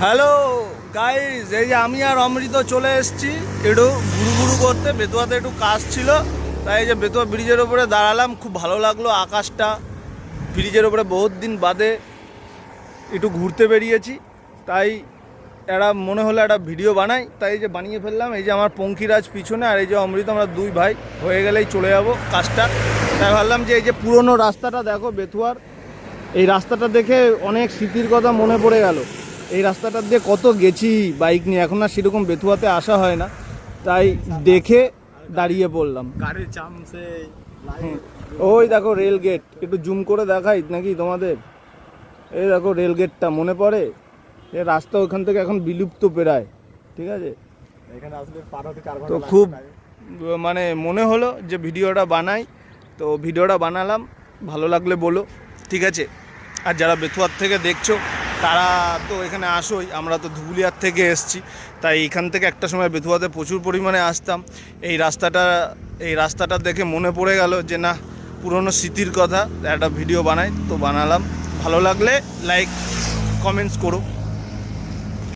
Hello guys, এই যে আমি আর অমৃত চলে এসেছি একটু ঘুরু করতে। বেতুয়াতে একটু কাজ ছিল, তাই এই যে বেতুয়া ব্রিজের ওপরে দাঁড়ালাম। খুব ভালো লাগলো আকাশটা, ব্রিজের ওপরে বহুত দিন বাদে একটু ঘুরতে বেরিয়েছি, তাই একটা মনে হলো একটা ভিডিও বানাই, তাই এই যে বানিয়ে ফেললাম। এই যে আমার পঙ্কিরাজ পিছনে আর এই যে অমৃত, আমরা দুই ভাই হয়ে গেলেই চলে যাব কাজটা। তাই ভাবলাম যে এই যে পুরনো রাস্তাটা দেখো বেতুয়ার, এই রাস্তাটা দেখে অনেক স্মৃতির কথা মনে পড়ে গেল। এই রাস্তাটা দিয়ে কত গেছি বাইক নিয়ে, এখন আর সেরকম বেতুয়াতে আসা হয় না, তাই দেখে দাঁড়িয়ে পড়লাম। গাড়ির চামচে ওই দেখো রেল গেট, একটু জুম করে দেখাই নাকি তোমাদের? এই দেখো রেল গেটটা মনে পড়ে। এই রাস্তা ওখান থেকে এখন বিলুপ্ত প্রায়, ঠিক আছে। এখানে আসলে পার হতে 4 ঘন্টা তো খুব মানে মনে হলো যে ভিডিওটা বানাই, তো ভিডিওটা বানালাম। ভালো লাগলে বলো, ঠিক আছে। আর যারা বেতুয়ার থেকে দেখছো তারা তো এখানে আসোই, আমরা তো ধুবুলিয়ার থেকে এসছি, তাই এখান থেকে একটা সময় বেতুয়াতে প্রচুর পরিমাণে আসতাম। এই রাস্তাটা দেখে মনে পড়ে গেল যে না, পুরনো স্মৃতির কথা, একটা ভিডিও বানাই, তো বানালাম। ভালো লাগলে লাইক কমেন্টস করো।